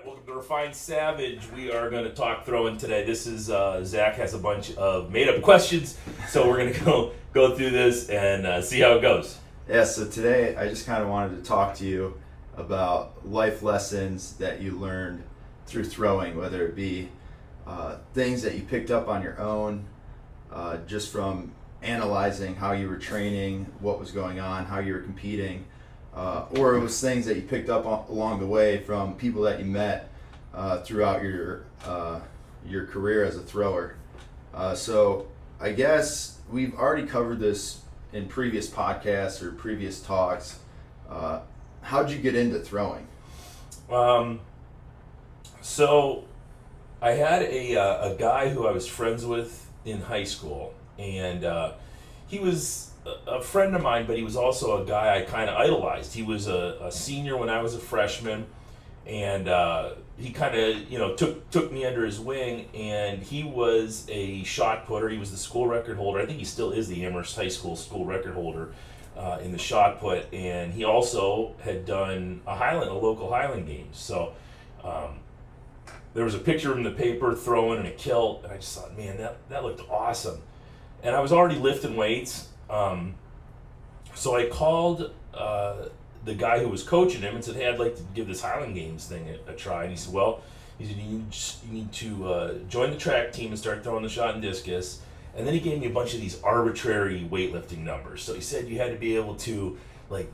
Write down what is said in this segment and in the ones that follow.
Welcome to Refined Savage. We are going to talk throwing today. This is Zach has a bunch of made-up questions, so we're going to go through this and see how it goes. Yeah, so today I just kind of wanted to talk to you about life lessons that you learned through throwing, whether it be things that you picked up on your own, just from analyzing how you were training, what was going on, how you were competing, or it was things that you picked up along the way from people that you met throughout your career as a thrower. So I guess we've already covered this in previous podcasts or previous talks. How'd you get into throwing? So I had a guy who I was friends with in high school, and he was a friend of mine, but he was also a guy I kind of idolized. He was a senior when I was a freshman, and he kind of took me under his wing, and he was a shot putter. He was the school record holder. I think he still is the Amherst High School record holder in the shot put, and he also had done a local Highland games. So there was a picture of him in the paper throwing in a kilt, and I just thought, man, that looked awesome. And I was already lifting weights, so I called the guy who was coaching him and said, hey, I'd like to give this Highland Games thing a try. And he said, you need to join the track team and start throwing the shot and discus. And then he gave me a bunch of these arbitrary weightlifting numbers. So he said you had to be able to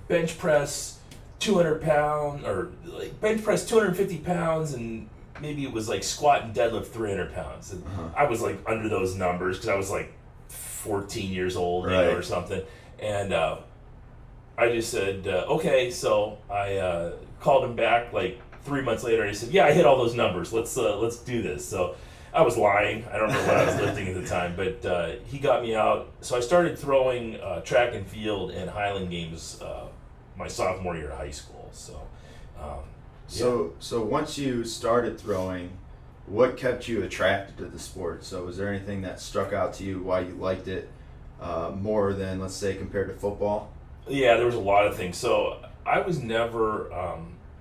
bench press 200 pounds, or bench press 250 pounds, and maybe it was squat and deadlift 300 pounds. And I was under those numbers because I was 14 years old, right, or something. And I just said, okay. So I called him back 3 months later, and he said, yeah, I hit all those numbers. Let's do this. So I was lying. I don't know what I was lifting at the time, but he got me out. So I started throwing track and field and Highland Games my sophomore year of high school. So once you started throwing, what kept you attracted to the sport? So was there anything that struck out to you why you liked it more than, let's say, compared to football? Yeah, there was a lot of things. So I was never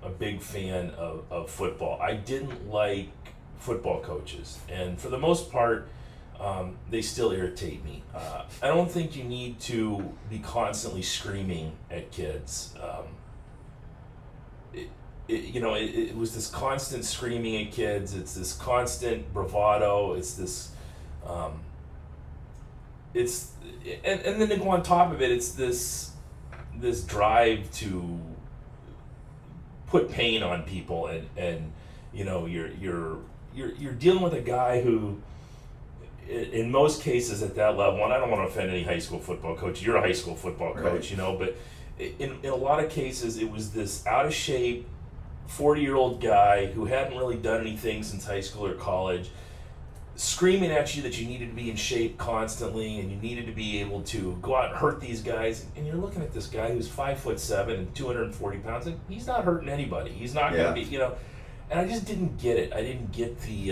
a big fan of football. I didn't like football coaches, and for the most part, they still irritate me. I don't think you need to be constantly screaming at kids. It was this constant screaming at kids. It's this constant bravado. It's this, and then to go on top of it, it's this drive to put pain on people, and you're dealing with a guy who, in most cases at that level, and I don't want to offend any high school football coach. You're a high school football coach, right, but in a lot of cases, it was this out of shape 40-year-old guy who hadn't really done anything since high school or college, screaming at you that you needed to be in shape constantly and you needed to be able to go out and hurt these guys. And you're looking at this guy who's 5'7" and 240 pounds, and he's not hurting anybody. He's not going to be, And I just didn't get it. I didn't get the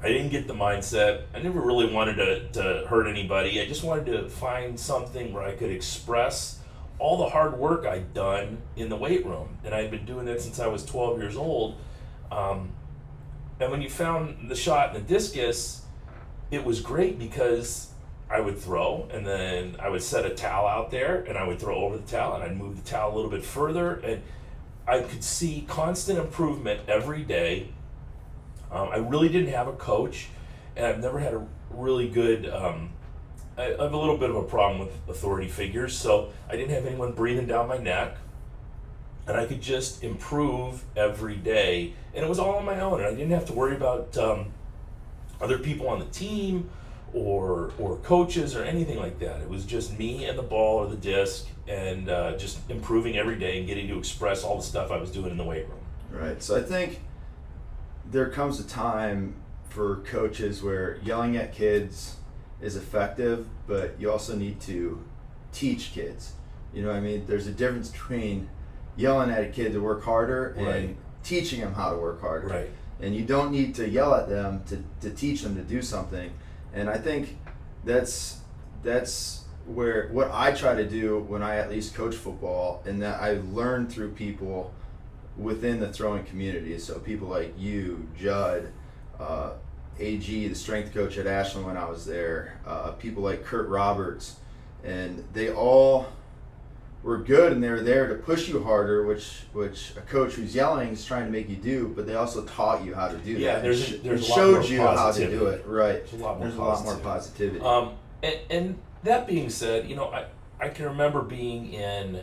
mindset. I never really wanted to hurt anybody. I just wanted to find something where I could express all the hard work I'd done in the weight room, and I'd been doing that since I was 12 years old. And when you found the shot and the discus, it was great because I would throw, and then I would set a towel out there, and I would throw over the towel, and I'd move the towel a little bit further, and I could see constant improvement every day. I really didn't have a coach, and I've never had a really good I have a little bit of a problem with authority figures, so I didn't have anyone breathing down my neck, and I could just improve every day, and it was all on my own, and I didn't have to worry about other people on the team or coaches or anything like that. It was just me and the ball or the disc, and just improving every day and getting to express all the stuff I was doing in the weight room. Right. So I think there comes a time for coaches where yelling at kids is effective, but you also need to teach kids. You know what I mean? There's a difference between yelling at a kid to work harder and right, teaching them how to work harder. Right. And you don't need to yell at them to teach them to do something. And I think that's where what I try to do when I at least coach football, and that I learned through people within the throwing community. So people like you, Judd, AG, the strength coach at Ashland when I was there, people like Kurt Roberts, and they all were good, and they were there to push you harder, which a coach who's yelling is trying to make you do, but they also taught you how to do Yeah, that. there's and a lot showed more you how to positivity. do it. Right. There's a lot more positivity. And that being said, I can remember being in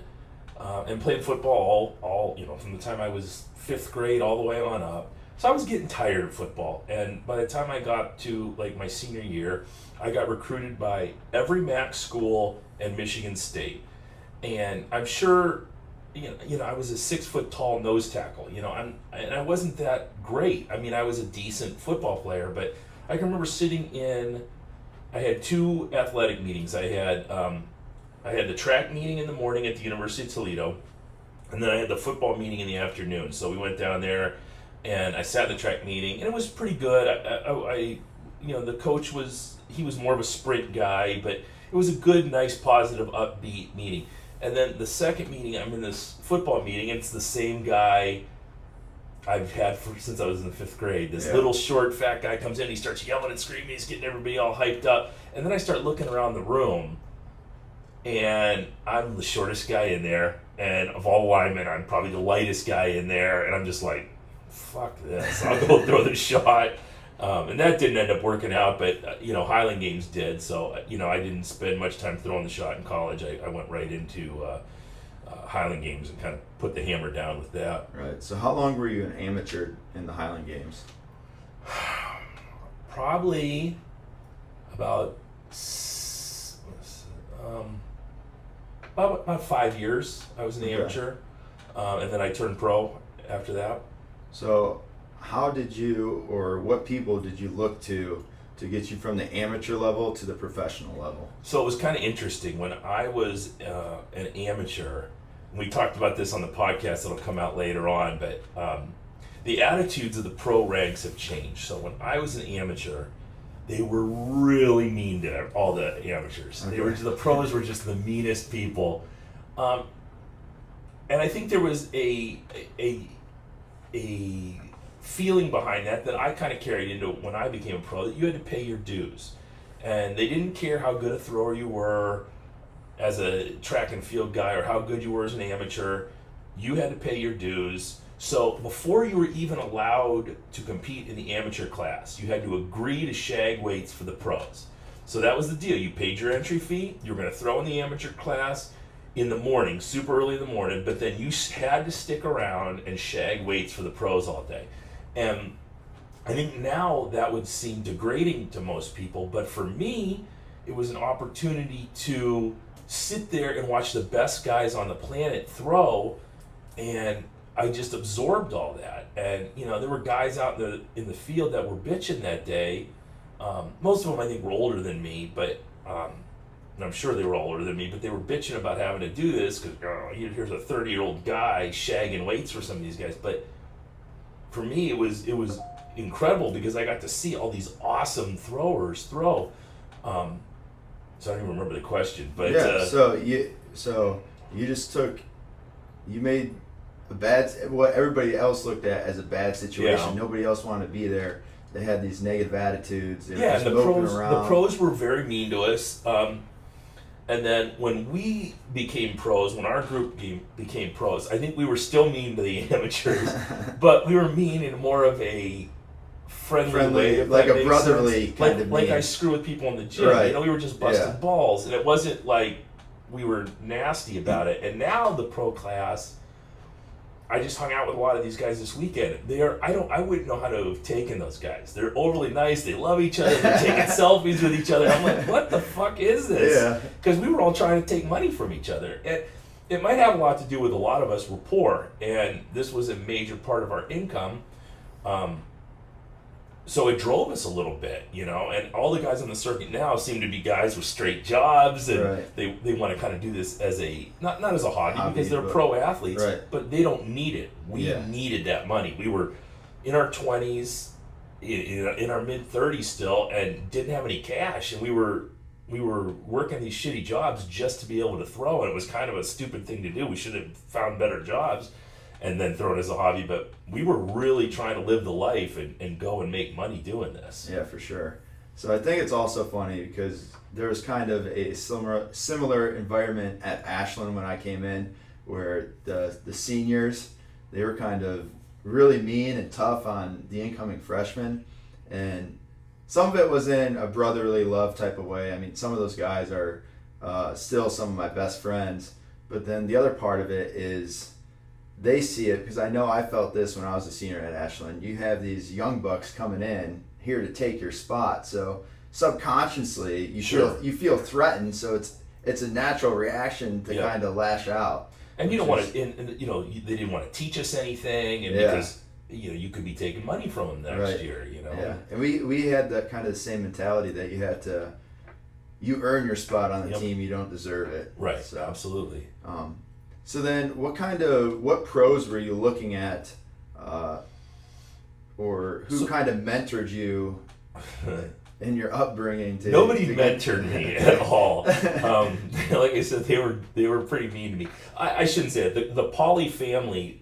and playing football all from the time I was 5th grade all the way on up. So I was getting tired of football, and by the time I got to like my senior year, I got recruited by every MAC school and Michigan State. And I'm sure, I was a 6 foot tall nose tackle. And I wasn't that great. I mean, I was a decent football player, but I can remember sitting in. I had 2 athletic meetings. I had the track meeting in the morning at the University of Toledo, and then I had the football meeting in the afternoon. So we went down there, and I sat in the track meeting, and it was pretty good. The coach was more of a sprint guy, but it was a good, nice, positive, upbeat meeting. And then the second meeting, I'm in this football meeting, and it's the same guy I've had since I was in the 5th grade. This little short fat guy comes in, he starts yelling and screaming, he's getting everybody all hyped up. And then I start looking around the room, and I'm the shortest guy in there, and of all linemen, I'm probably the lightest guy in there, and I'm just like, fuck this, I'll go throw the shot. And that didn't end up working out, but Highland Games did, so I didn't spend much time throwing the shot in college. I went right into Highland Games and kind of put the hammer down with that. Right. So how long were you an amateur in the Highland Games? Probably about 5 years. I was an amateur, and then I turned pro after that. So how did you, or what people did you look to get you from the amateur level to the professional level? So it was kind of interesting. When I was an amateur, and we talked about this on the podcast that'll come out later on, but the attitudes of the pro ranks have changed. So when I was an amateur, they were really mean to all the amateurs. Okay. The pros were just the meanest people. And I think there was a feeling behind that I kind of carried into when I became a pro, that you had to pay your dues. And they didn't care how good a thrower you were as a track and field guy or how good you were as an amateur. You had to pay your dues. So before you were even allowed to compete in the amateur class, you had to agree to shag weights for the pros. So that was the deal. You paid your entry fee. You were going to throw in the amateur class in the morning, super early in the morning, but then you had to stick around and shag weights for the pros all day. And I think now that would seem degrading to most people, but for me, it was an opportunity to sit there and watch the best guys on the planet throw, and I just absorbed all that. And there were guys out in the field that were bitching that day. Most of them I think were older than me, but and I'm sure they were all older than me, but they were bitching about having to do this because here's a 30-year-old guy shagging weights for some of these guys. But for me, it was incredible because I got to see all these awesome throwers throw. So I don't even remember the question, but so you just you made what everybody else looked at as a bad situation. Yeah. Nobody else wanted to be there. They had these negative attitudes. They were yeah, just and moping around. the pros were very mean to us. And then when we became pros, when our group became pros, I think we were still mean to the amateurs, but we were mean in more of a friendly way, if like that a makes brotherly sense. kind of like mean. I screw with people in the gym. Right. We were just busting Yeah. balls, and it wasn't like we were nasty about it. And now the pro class, I just hung out with a lot of these guys this weekend. I wouldn't know how to have taken those guys. They're overly nice. They love each other. They're taking selfies with each other. I'm like, what the fuck is this? Yeah. Because we were all trying to take money from each other. And it might have a lot to do with a lot of us were poor, and this was a major part of our income. So it drove us a little bit, and all the guys on the circuit now seem to be guys with straight jobs, and Right. they want to kind of do this as a, not as a hobby because they're but- pro athletes, right. but they don't need it. We Yeah. needed that money. We were in our 20s, in our mid-30s still, and didn't have any cash, and we were working these shitty jobs just to be able to throw, and it was kind of a stupid thing to do. We should have found better jobs. and then throw it as a hobby. But we were really trying to live the life and go and make money doing this. Yeah, for sure. So I think it's also funny because there was kind of a similar environment at Ashland when I came in, where the seniors, they were kind of really mean and tough on the incoming freshmen, and some of it was in a brotherly love type of way. I mean, some of those guys are still some of my best friends, but then the other part of it is they see it, because I know I felt this when I was a senior at Ashland. You have these young bucks coming in here to take your spot, so subconsciously you feel threatened. So it's a natural reaction to kind of lash out. And you don't want to, and you know, they didn't want to teach us anything, and because you know you could be taking money from them next year. You know. Yeah, and we had that kind of the same mentality that you earn your spot on the team, you don't deserve it. Right. So, absolutely. So then, what pros were you looking at, or who kind of mentored you in your upbringing? Nobody mentored me at all. Like I said, they were pretty mean to me. I shouldn't say it. The Pauly family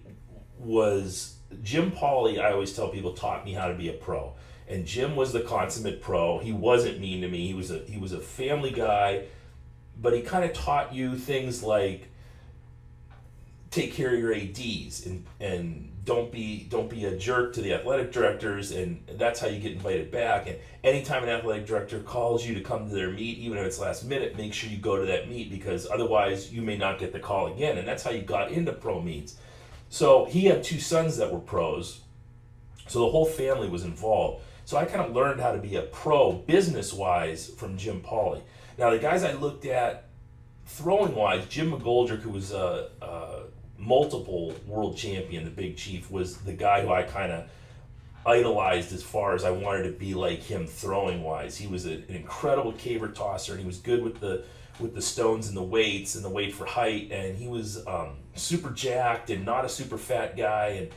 was Jim Pauly. I always tell people taught me how to be a pro, and Jim was the consummate pro. He wasn't mean to me. He was a family guy, but he kind of taught you things like take care of your ADs and don't be a jerk to the athletic directors, and that's how you get invited back. And anytime an athletic director calls you to come to their meet, even if it's last minute, make sure you go to that meet, because otherwise you may not get the call again. And that's how you got into pro meets. So he had 2 sons that were pros, so the whole family was involved. So I kind of learned how to be a pro business-wise from Jim Pauly. Now the guys I looked at throwing-wise, Jim McGoldrick, who was a multiple world champion, the Big Chief, was the guy who I kind of idolized as far as I wanted to be like him throwing-wise. He was an incredible caber tosser, and he was good with the stones and the weights and the weight for height, and he was super jacked and not a super fat guy, and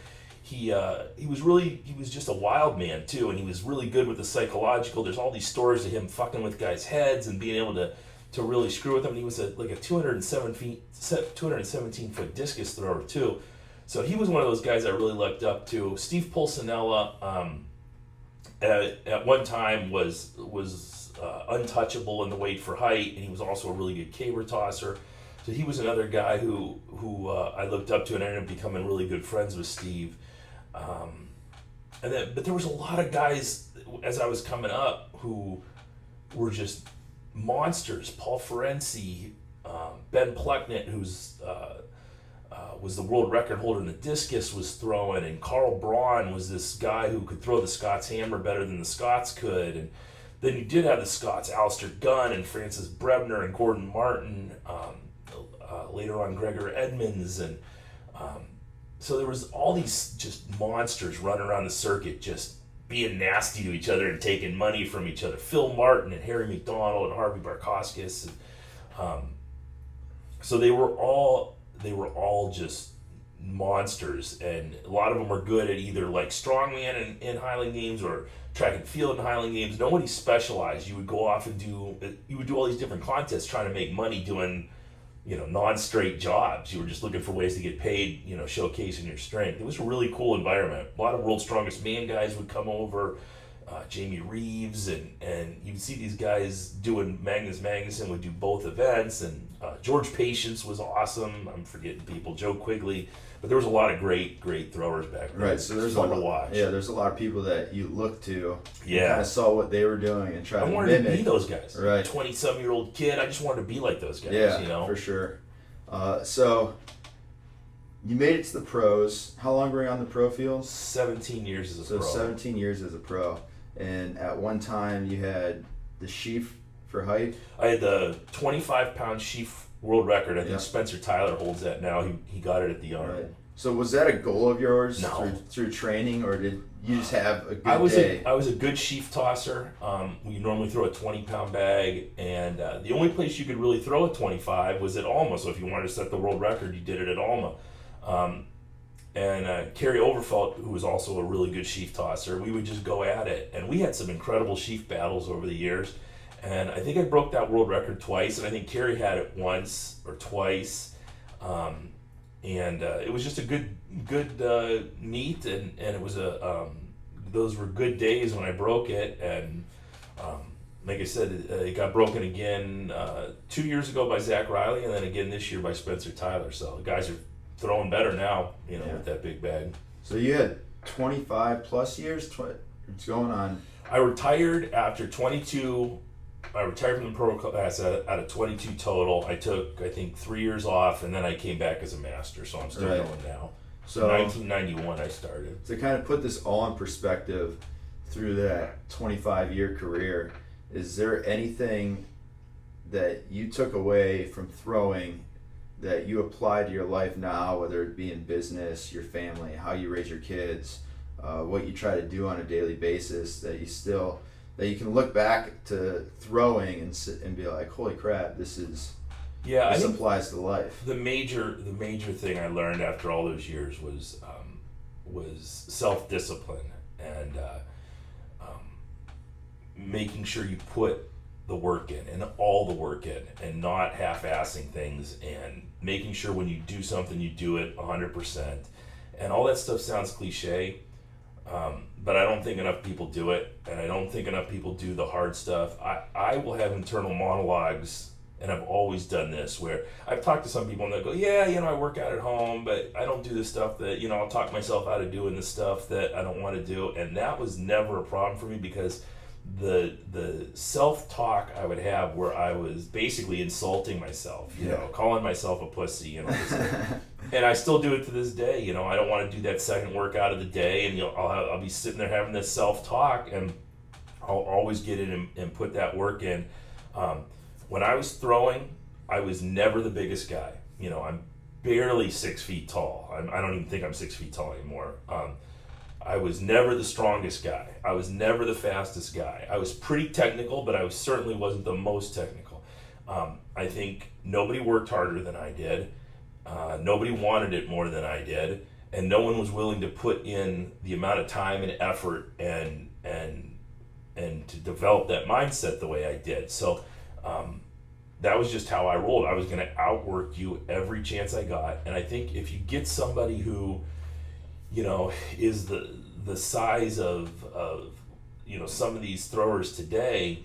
he was just a wild man too, and he was really good with the psychological. There's all these stories of him fucking with guys' heads and being able to really screw with them. And he was like a 217 foot discus thrower too, so he was one of those guys I really looked up to. Steve Pulcinella at one time was untouchable in the weight for height, and he was also a really good caber tosser. So he was another guy who I looked up to, and I ended up becoming really good friends with Steve. But there was a lot of guys as I was coming up who were just monsters. Paul Ferenczi, Ben Plucknett, who's was the world record holder in the discus, was throwing, and Carl Braun was this guy who could throw the Scots hammer better than the Scots could. And then you did have the Scots, Alistair Gunn and Francis Brebner and Gordon Martin, later on Gregor Edmonds, and so there was all these just monsters running around the circuit just being nasty to each other and taking money from each other. Phil Martin and Harry McDonald and Harvey Barkowskis, and so they were all just monsters, and a lot of them were good at either like strongman in Highland Games or track and field in Highland Games. Nobody specialized. You would go off and do all these different contests trying to make money doing, non-straight jobs. You were just looking for ways to get paid, showcasing your strength. It was a really cool environment. A lot of World's Strongest Man guys would come over, Jamie Reeves, and you'd see these guys doing, Magnus Magnuson would do both events, and George Patience was awesome. I'm forgetting people, Joe Quigley, but there was a lot of great throwers back then. Right, so there's fun to watch. Yeah, there's a lot of people that you look to. Yeah, kind of saw what they were doing and tried to mimic. I wanted to be those guys. Right, 20-some-year-old kid. I just wanted to be like those guys. Yeah, for sure. So you made it to the pros. How long were you on the pro field? 17 years as a pro. So 17 years as a pro, and at one time you had the sheaf for height. I had the 25-pound sheaf world record. I think Spencer Tyler holds that now. He got it at the Army. Right. So was that a goal of yours? No. through training, or did you just have a good day? I was a good sheaf tosser. We normally throw a 20-pound bag, and the only place you could really throw a 25 was at Alma. So if you wanted to set the world record, you did it at Alma. And Kerry Overfelt, who was also a really good sheaf tosser, we would just go at it. And we had some incredible sheaf battles over the years. And I think I broke that world record twice, and I think Kerry had it once or twice. and it was just a good meet, and it was those were good days when I broke it, and like I said, it got broken again 2 years ago by Zach Riley, and then again this year by Spencer Tyler. So the guys are throwing better now, with that big bag. So you had 25 plus years. It's going on. I retired after 22. I retired from the pro class out of 22 total. I took, I think, 3 years off, and then I came back as a master, so I'm still Right. going now. So 1991 I started. to kind of put this all in perspective through that 25-year career, is there anything that you took away from throwing that you apply to your life now, whether it be in business, your family, how you raise your kids, what you try to do on a daily basis, that you can look back to throwing and be like, holy crap, this I think applies to life. the major thing I learned after all those years was self-discipline, and making sure you put the work in, and all the work in, and not half-assing things, and making sure when you do something you do it 100%. And all that stuff sounds cliche, but I don't think enough people do it, and I don't think enough people do the hard stuff. I will have internal monologues, and I've always done this, where I've talked to some people and they'll go, yeah, I work out at home, but I don't do the stuff that, I'll talk myself out of doing the stuff that I don't want to do. And that was never a problem for me, because the self-talk I would have, where I was basically insulting myself, calling myself a pussy, and I still do it to this day. I don't want to do that second workout of the day, and I'll be sitting there having this self-talk, and I'll always get in and put that work in. When I was throwing, I was never the biggest guy. I'm barely 6 feet tall. I don't even think I'm 6 feet tall anymore. I was never the strongest guy. I was never the fastest guy. I was pretty technical, but I certainly wasn't the most technical. I think nobody worked harder than I did. Nobody wanted it more than I did, and no one was willing to put in the amount of time and effort and to develop that mindset the way I did. So that was just how I rolled. I was going to outwork you every chance I got, and I think if you get somebody who is the size of some of these throwers today.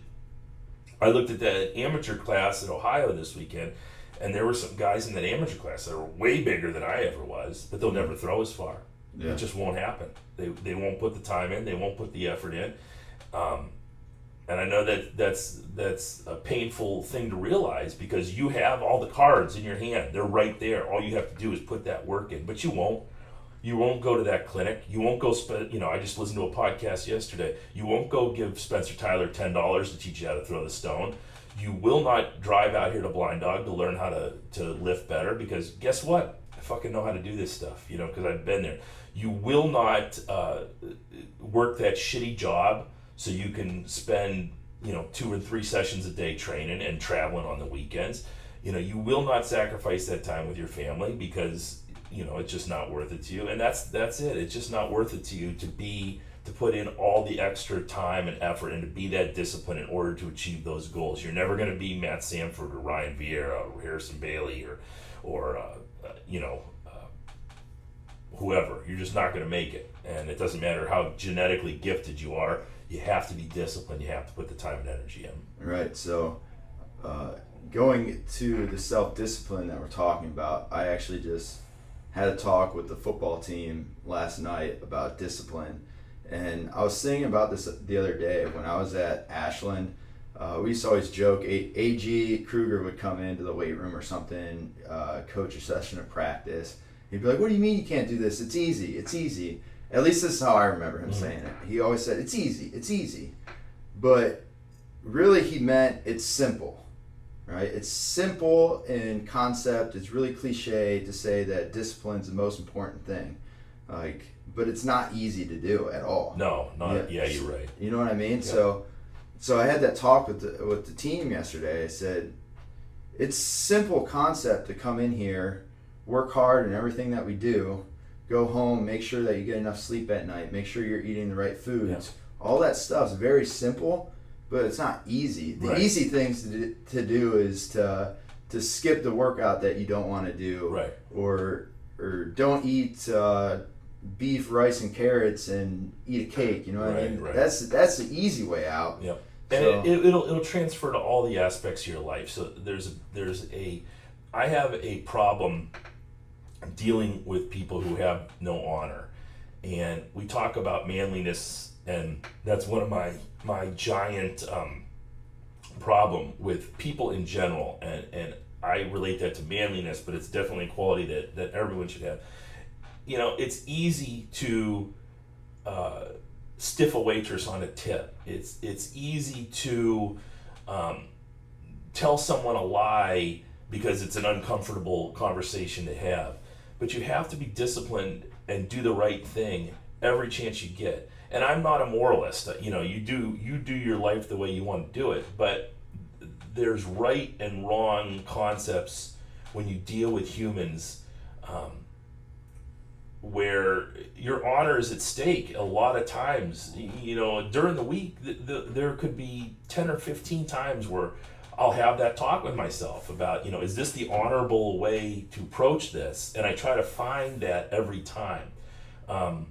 I looked at that amateur class at Ohio this weekend, and there were some guys in that amateur class that are way bigger than I ever was, but they'll never throw as far. Yeah. It just won't happen. They won't put the time in. They won't put the effort in. And I know that's a painful thing to realize, because you have all the cards in your hand. They're right there. All you have to do is put that work in, but you won't. You won't go to that clinic. You won't go I just listened to a podcast yesterday. You won't go give Spencer Tyler $10 to teach you how to throw the stone. You will not drive out here to Blind Dog to learn how to lift better, because guess what? I fucking know how to do this stuff, because I've been there. You will not work that shitty job so you can spend 2 or 3 sessions a day training and traveling on the weekends. You will not sacrifice that time with your family, because it's just not worth it to you. And that's it. It's just not worth it to you to put in all the extra time and effort and to be that disciplined in order to achieve those goals. You're never going to be Matt Sanford or Ryan Vieira or Harrison Bailey or whoever. You're just not going to make it. And it doesn't matter how genetically gifted you are. You have to be disciplined. You have to put the time and energy in. Right. So going to the self-discipline that we're talking about, I actually just had a talk with the football team last night about discipline, and I was thinking about this the other day when I was at Ashland. We used to always joke, A.G. Kruger would come into the weight room or something, coach a session of practice. He'd be like, what do you mean you can't do this? It's easy, it's easy. At least this is how I remember him saying it. He always said, it's easy. But really he meant it's simple. Right? It's simple in concept. It's really cliche to say that discipline's the most important thing. But it's not easy to do at all. No, you're right. You know what I mean? Yeah. So I had that talk with the team yesterday. I said, it's simple concept to come in here, work hard in everything that we do, go home, make sure that you get enough sleep at night, make sure you're eating the right foods. Yeah. All that stuff's very simple, but it's not easy. The easy things to do is to skip the workout that you don't want to do, right? Or or don't eat beef, rice, and carrots and eat a cake. You know what I mean? Right. That's the easy way out. Yep. So, And it'll transfer to all the aspects of your life. So I have a problem dealing with people who have no honor, and we talk about manliness, and that's one of my giant problem with people in general, and I relate that to manliness, but it's definitely a quality that everyone should have. You know, it's easy to stiff a waitress on a tip. It's easy to tell someone a lie because it's an uncomfortable conversation to have. But you have to be disciplined and do the right thing every chance you get. And I'm not a moralist. You know, you do your life the way you want to do it, but there's right and wrong concepts when you deal with humans, where your honor is at stake. A lot of times, you know, during the week, there could be 10 or 15 times where I'll have that talk with myself about, you know, is this the honorable way to approach this? And I try to find that every time. And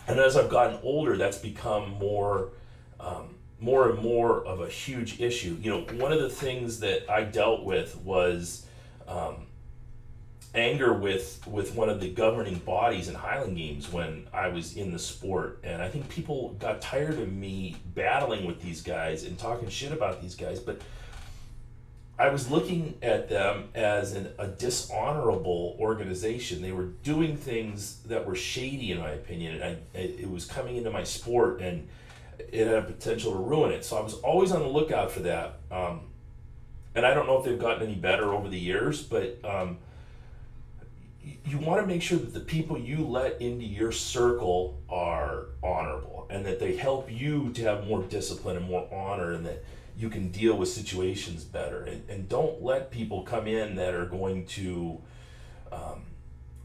as I've gotten older, that's become more and more of a huge issue. You know, one of the things that I dealt with was anger with one of the governing bodies in Highland Games when I was in the sport. And I think people got tired of me battling with these guys and talking shit about these guys, but I was looking at them as a dishonorable organization. They were doing things that were shady, in my opinion, and it was coming into my sport, and it had a potential to ruin it. So I was always on the lookout for that. And I don't know if they've gotten any better over the years, but you want to make sure that the people you let into your circle are honorable, and that they help you to have more discipline and more honor, and that you can deal with situations better. And don't let people come in that are going to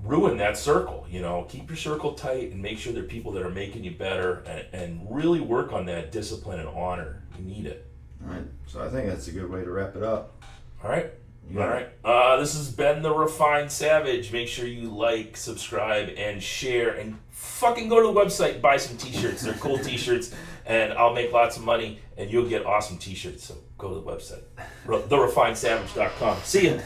ruin that circle. You know, keep your circle tight and make sure they're people that are making you better, and really work on that discipline and honor. You need it. all right. So I think that's a good way to wrap it up. All right. Yeah. All right. This has been The Refined Savage. Make sure you like, subscribe, and share. And fucking go to the website and buy some t-shirts. They're cool t-shirts. And I'll make lots of money. And you'll get awesome t-shirts. So go to the website. TheRefinedSavage.com. See ya.